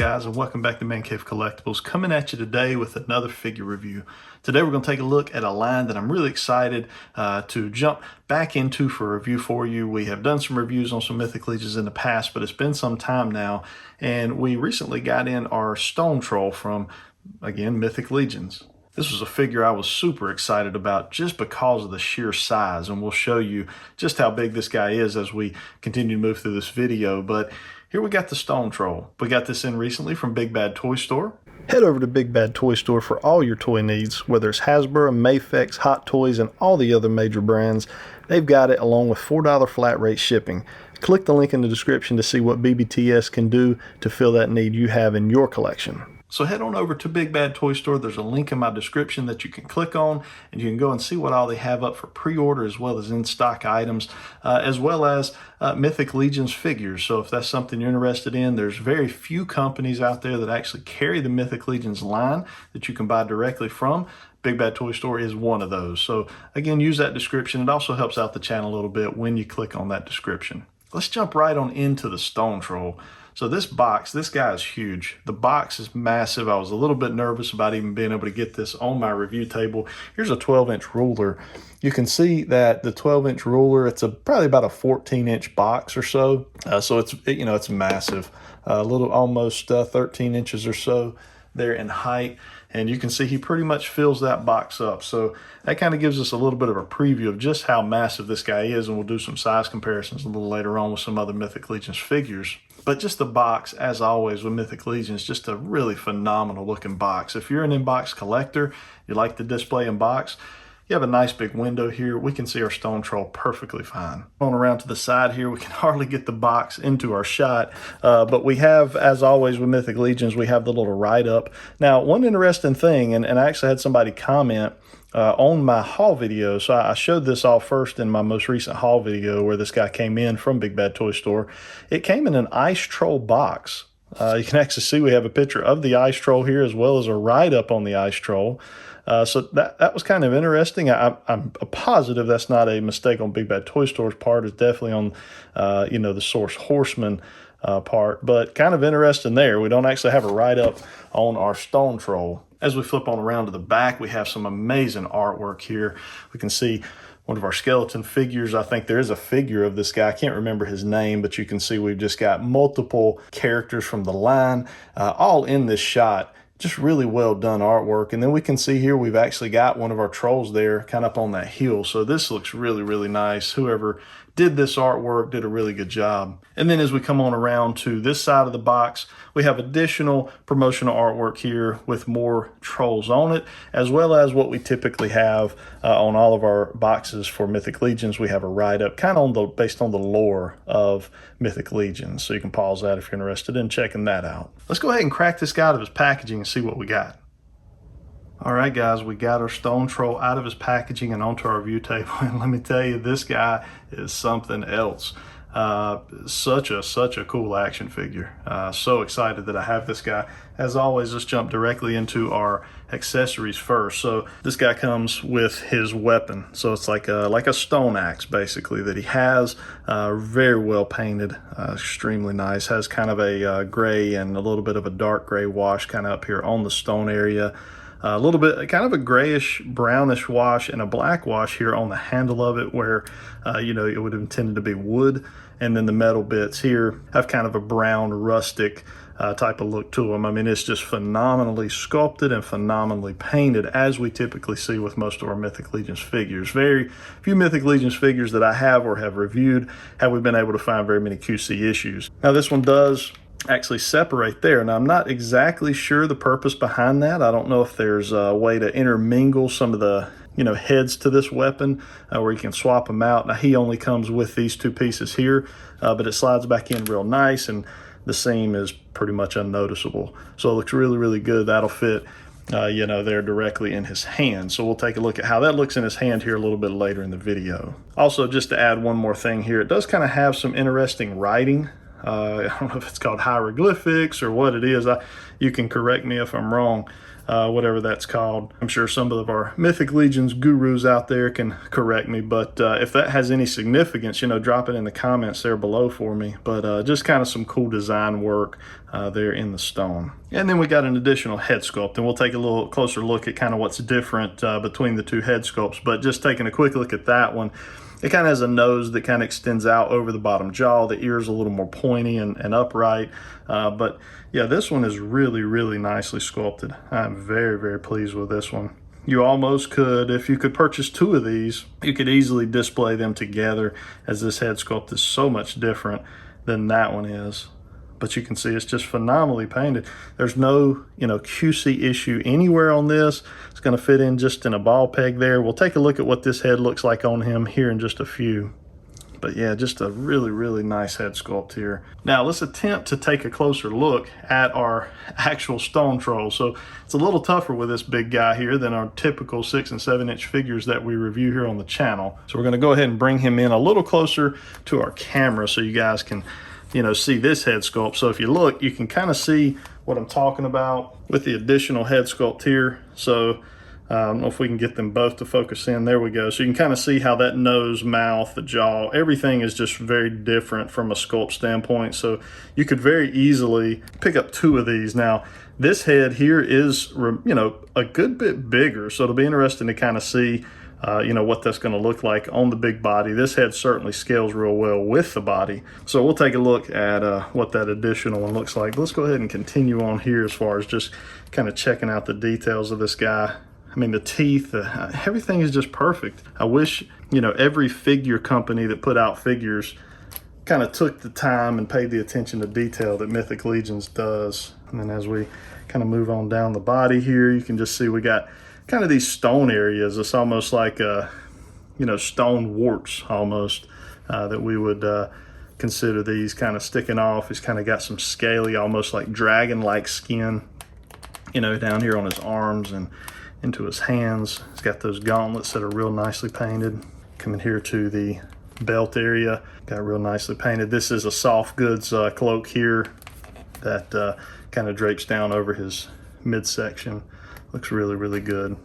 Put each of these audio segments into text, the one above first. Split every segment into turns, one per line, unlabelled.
guys, and welcome back to ManCave Collectibles, coming at you today with another figure review. Today we're going to take a look at a line that I'm really excited to jump back into for a review for you. We have done some reviews on some Mythic Legions in the past, but it's been some time now, and we recently got in our Stone Troll from, again, Mythic Legions. This was a figure I was super excited about just because of the sheer size, and we'll show you just how big this guy is as we continue to move through this video. But here we got the Stone Troll. We got this in recently from Big Bad Toy Store. Head over to Big Bad Toy Store for all your toy needs, whether it's Hasbro, Mafex, Hot Toys, and all the other major brands. They've got it along with $4 flat rate shipping. Click the link in the description to see what BBTS can do to fill that need you have in your collection. So head on over to Big Bad Toy Store. There's a link in my description that you can click on, and you can go and see what all they have up for pre-order, as well as in-stock items, as well as Mythic Legions figures. So if that's something you're interested in, there's very few companies out there that actually carry the Mythic Legions line that you can buy directly from. Big Bad Toy Store is one of those. So again, use that description. It also helps out the channel a little bit when you click on that description. Let's jump right on into the Stone Troll. So this box, this guy is huge. The box is massive. I was a little bit nervous about even being able to get this on my review table. Here's a 12-inch ruler. You can see that the 12-inch ruler, it's probably about a 14-inch box or so. So it's massive. A little almost 13 inches or so there in height. And you can see he pretty much fills that box up. So that kind of gives us a little bit of a preview of just how massive this guy is. And we'll do some size comparisons a little later on with some other Mythic Legions figures. But just the box, as always with Mythic Legions, just a really phenomenal looking box. If you're an in-box collector, you like the display in box, you have a nice big window here. We can see our Stone Troll perfectly fine. On around to the side here, we can hardly get the box into our shot. But we have, as always with Mythic Legions, we have the little write-up. Now, one interesting thing, and I actually had somebody comment on my haul video. So I showed this all first in my most recent haul video where this guy came in from Big Bad Toy Store. It came in an Ice Troll box. You can actually see we have a picture of the Ice Troll here, as well as a write-up on the Ice Troll. So that was kind of interesting. I'm positive that's not a mistake on Big Bad Toy Store's part. It's definitely on, the Four Horsemen part. But kind of interesting there. We don't actually have a write-up on our Stone Troll. As we flip on around to the back, we have some amazing artwork here. We can see one of our skeleton figures. I think there is a figure of this guy. I can't remember his name, but you can see we've just got multiple characters from the line all in this shot. Just really well done artwork. And then we can see here we've actually got one of our trolls there kind of up on that hill. So this looks really, really nice. Whoever did this artwork did a really good job. And then as we come on around to this side of the box, we have additional promotional artwork here with more trolls on it, as well as what we typically have on all of our boxes for Mythic Legions. We have a write-up kind of based on the lore of Mythic Legions. So you can pause that if you're interested in checking that out. Let's go ahead and crack this guy out of his packaging and see what we got. All right, guys, we got our Stone Troll out of his packaging and onto our review table. And let me tell you, this guy is something else. Such a cool action figure. So excited that I have this guy. As always, let's jump directly into our accessories first. So this guy comes with his weapon. So it's like a stone axe, basically, that he has. Very well painted, extremely nice. Has kind of a gray and a little bit of a dark gray wash kind of up here on the stone area. A little bit, kind of a grayish, brownish wash and a black wash here on the handle of it where, it would have intended to be wood. And then the metal bits here have kind of a brown, rustic type of look to them. I mean, it's just phenomenally sculpted and phenomenally painted, as we typically see with most of our Mythic Legions figures. Very few Mythic Legions figures that I have or have reviewed have we been able to find very many QC issues. Now, this one does actually separate there. Now, I'm not exactly sure the purpose behind that. I don't know if there's a way to intermingle some of the heads to this weapon where you can swap them out. Now, he only comes with these two pieces here, but it slides back in real nice, and the seam is pretty much unnoticeable. So it looks really, really good. That'll fit, there directly in his hand. So we'll take a look at how that looks in his hand here a little bit later in the video. Also, just to add one more thing here, it does kind of have some interesting writing I don't know if it's called hieroglyphics or what it is. You can correct me if I'm wrong. Whatever that's called. I'm sure some of our Mythic Legions gurus out there can correct me, but if that has any significance, you know, drop it in the comments there below for me. But just kind of some cool design work there in the stone. And then we got an additional head sculpt, and we'll take a little closer look at kind of what's different between the two head sculpts. But just taking a quick look at that one, it kind of has a nose that kind of extends out over the bottom jaw. The ear's a little more pointy and upright. But yeah, this one is really, really nicely sculpted. I'm very, very pleased with this one. You almost could, if you could purchase two of these, you could easily display them together, as this head sculpt is so much different than that one is. But you can see it's just phenomenally painted. There's no, you know, QC issue anywhere on this. It's going to fit in just in a ball peg there. We'll take a look at what this head looks like on him here in just a few. But yeah, just a really, really nice head sculpt here. Now let's attempt to take a closer look at our actual stone troll. So it's a little tougher with this big guy here than our typical 6 and 7 inch figures that we review here on the channel. So we're going to go ahead and bring him in a little closer to our camera so you guys can, you know, see this head sculpt. So if you look, you can kind of see what I'm talking about with the additional head sculpt here. So I don't know if we can get them both to focus in. There we go. So you can kind of see how that nose, mouth, the jaw, everything is just very different from a sculpt standpoint. So you could very easily pick up two of these. Now, this head here is, you know, a good bit bigger. So it'll be interesting to kind of see, you know, what that's going to look like on the big body. This head certainly scales real well with the body. So we'll take a look at what that additional one looks like. Let's go ahead and continue on here as far as just kind of checking out the details of this guy. I mean, the teeth, everything is just perfect. I wish, you know, every figure company that put out figures kind of took the time and paid the attention to detail that Mythic Legions does. And then as we kind of move on down the body here, you can just see we got kind of these stone areas. It's almost like, you know, stone warts almost that we would consider these kind of sticking off. He's kind of got some scaly, almost like dragon-like skin, you know, down here on his arms and into his hands. He's got those gauntlets that are real nicely painted. Coming here to the belt area, got real nicely painted. This is a soft goods cloak here that kind of drapes down over his midsection. Looks really, really good.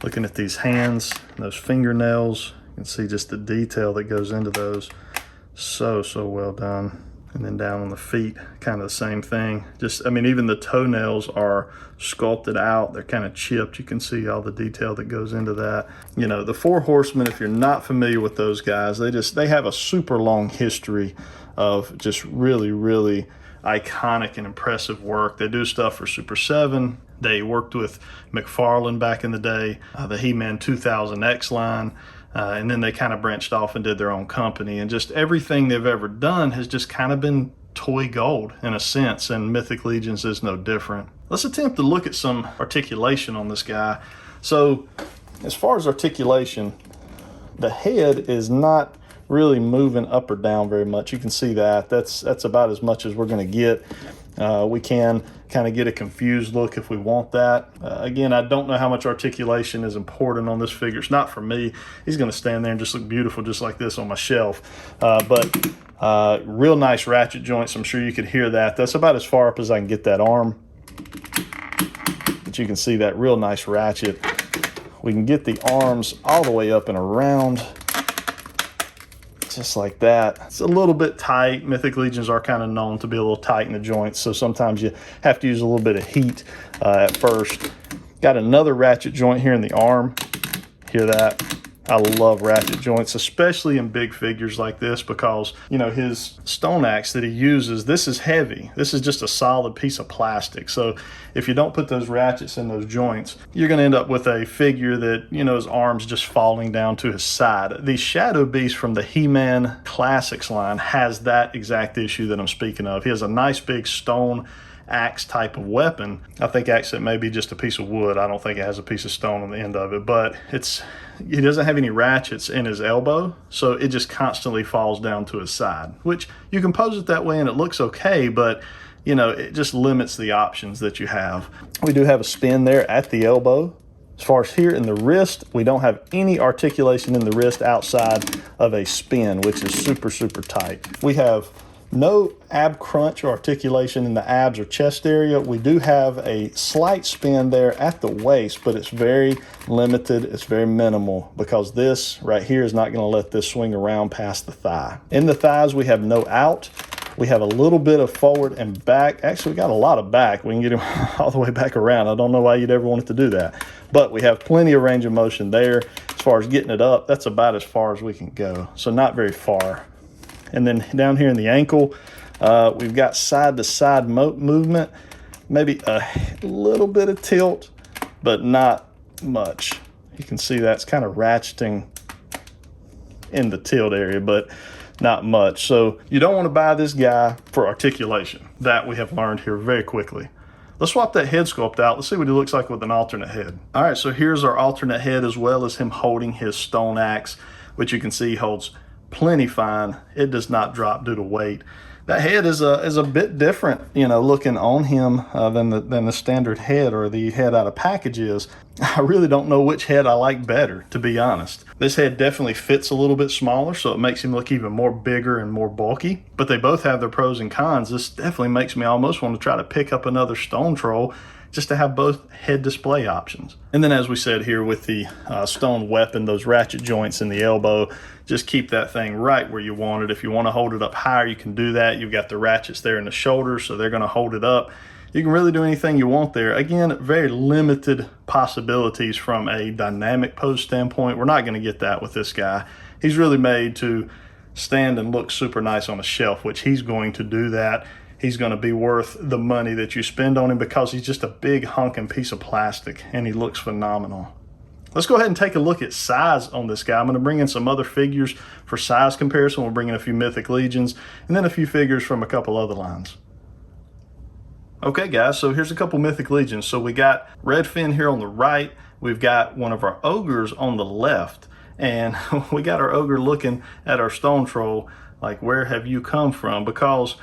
Looking at these hands, those fingernails, you can see just the detail that goes into those. So well done. And then down on the feet, kind of the same thing. Just, I mean, even the toenails are sculpted out. They're kind of chipped. You can see all the detail that goes into that. You know, the Four Horsemen, if you're not familiar with those guys, they have a super long history of just really, really iconic and impressive work. They do stuff for Super 7. They worked with McFarlane back in the day, the He-Man 2000X line. And then they kind of branched off and did their own company, and just everything they've ever done has just kind of been toy gold in a sense, and Mythic Legions is no different. Let's attempt to look at some articulation on this guy. So as far as articulation, the head is not really moving up or down very much. You can see that. That's about as much as we're going to get. We can kind of get a confused look if we want that. Again, I don't know how much articulation is important on this figure. It's not for me. He's going to stand there and just look beautiful just like this on my shelf. But real nice ratchet joints. I'm sure you could hear that. That's about as far up as I can get that arm. But you can see that real nice ratchet. We can get the arms all the way up and around, just like that. It's a little bit tight. Mythic Legions are kind of known to be a little tight in the joints, so sometimes you have to use a little bit of heat at first. Got another ratchet joint here in the arm. Hear that? I love ratchet joints, especially in big figures like this, because, you know, his stone axe that he uses, this is heavy. This is just a solid piece of plastic. So if you don't put those ratchets in those joints, you're going to end up with a figure that, you know, his arms just falling down to his side. The Shadow Beast from the He-Man Classics line has that exact issue that I'm speaking of. He has a nice big stone axe type of weapon. I think actually it may be just a piece of wood. I don't think it has a piece of stone on the end of it, but he doesn't have any ratchets in his elbow, so it just constantly falls down to his side, which you can pose it that way and it looks okay, but you know, it just limits the options that you have. We do have a spin there at the elbow, As far as here in the wrist, we don't have any articulation in the wrist outside of a spin, which is super, super tight. We have no ab crunch or articulation in the abs or chest area. We do have a slight spin there at the waist, but it's very limited. It's very minimal because this right here is not going to let this swing around past the thigh. In the thighs, we have no out. We have a little bit of forward and back. Actually, we got a lot of back. We can get him all the way back around. I don't know why you'd ever want it to do that. But we have plenty of range of motion there. As far as getting it up, that's about as far as we can go. So not very far. And then down here in the ankle, we've got side-to-side movement. Maybe a little bit of tilt, but not much. You can see that's kind of ratcheting in the tilt area, but not much. So you don't want to buy this guy for articulation. That we have learned here very quickly. Let's swap that head sculpt out. Let's see what he looks like with an alternate head. All right, so here's our alternate head as well as him holding his stone axe, which you can see holds plenty fine. It does not drop due to weight. That head is a bit different, you know, looking on him than the standard head or the head out of packages. I really don't know which head I like better, to be honest. This head definitely fits a little bit smaller, so it makes him look even more bigger and more bulky. But they both have their pros and cons. This definitely makes me almost want to try to pick up another stone troll just to have both head display options. And then as we said here with the stone weapon, those ratchet joints in the elbow, just keep that thing right where you want it. If you want to hold it up higher, you can do that. You've got the ratchets there in the shoulder, so they're going to hold it up. You can really do anything you want there. Again, very limited possibilities from a dynamic pose standpoint. We're not going to get that with this guy. He's really made to stand and look super nice on a shelf, which he's going to do that. He's going to be worth the money that you spend on him because he's just a big honking piece of plastic and he looks phenomenal. Let's go ahead and take a look at size on this guy. I'm going to bring in some other figures for size comparison. We'll bring in a few Mythic Legions and then a few figures from a couple other lines. Okay guys, so here's a couple Mythic Legions. So we got Redfin here on the right. We've got one of our ogres on the left. And we got our ogre looking at our stone troll like, where have you come from? Because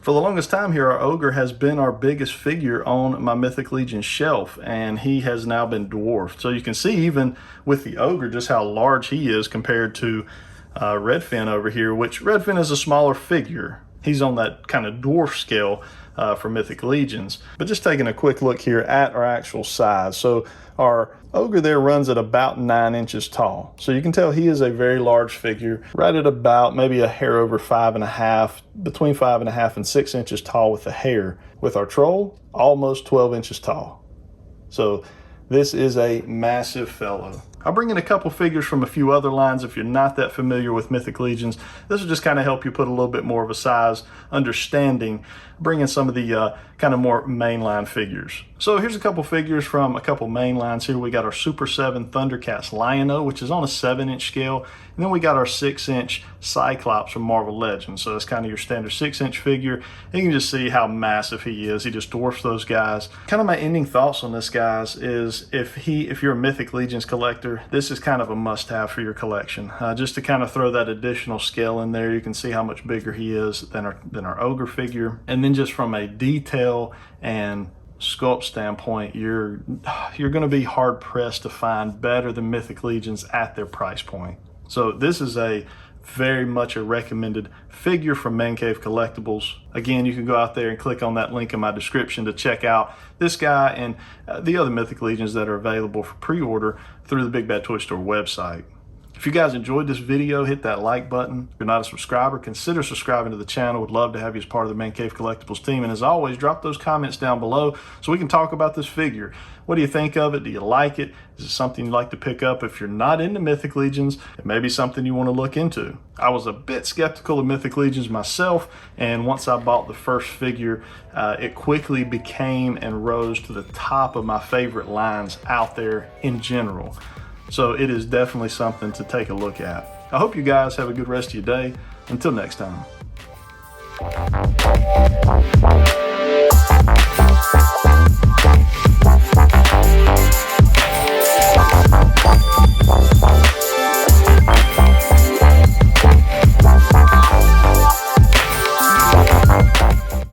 for the longest time here, our ogre has been our biggest figure on my Mythic Legion shelf, and he has now been dwarfed. So you can see even with the ogre just how large he is compared to Redfin over here, which Redfin is a smaller figure. He's on that kind of dwarf scale for Mythic Legions. But just taking a quick look here at our actual size. So our ogre there runs at about 9 inches tall. So you can tell he is a very large figure, right at about maybe a hair over 5.5, between 5.5 and 6 inches tall with the hair. With our troll, almost 12 inches tall. So this is a massive fellow. I'll bring in a couple figures from a few other lines if you're not that familiar with Mythic Legions. This will just kind of help you put a little bit more of a size understanding. Bring in some of the kind of more mainline figures. So here's a couple figures from a couple main lines here. We got our Super 7 Thundercats Lion-O, which is on a 7-inch scale. And then we got our 6-inch Cyclops from Marvel Legends. So that's kind of your standard 6-inch figure. You can just see how massive he is. He just dwarfs those guys. Kind of my ending thoughts on this, guys, is if you're a Mythic Legions collector, this is kind of a must-have for your collection. Just to kind of throw that additional scale in there, you can see how much bigger he is than our ogre figure. And then just from a detail and sculpt standpoint, you're going to be hard pressed to find better than Mythic Legions at their price point. So this is very much a recommended figure from ManCave Collectibles. Again, you can go out there and click on that link in my description to check out this guy and the other Mythic Legions that are available for pre-order through the Big Bad Toy Store website. If you guys enjoyed this video, hit that like button. If you're not a subscriber, consider subscribing to the channel. Would love to have you as part of the ManCave Collectibles team. And as always, drop those comments down below so we can talk about this figure. What do you think of it? Do you like it? Is it something you'd like to pick up? If you're not into Mythic Legions, it may be something you want to look into. I was a bit skeptical of Mythic Legions myself, and once I bought the first figure, it quickly became and rose to the top of my favorite lines out there in general. So it is definitely something to take a look at. I hope you guys have a good rest of your day. Until next time.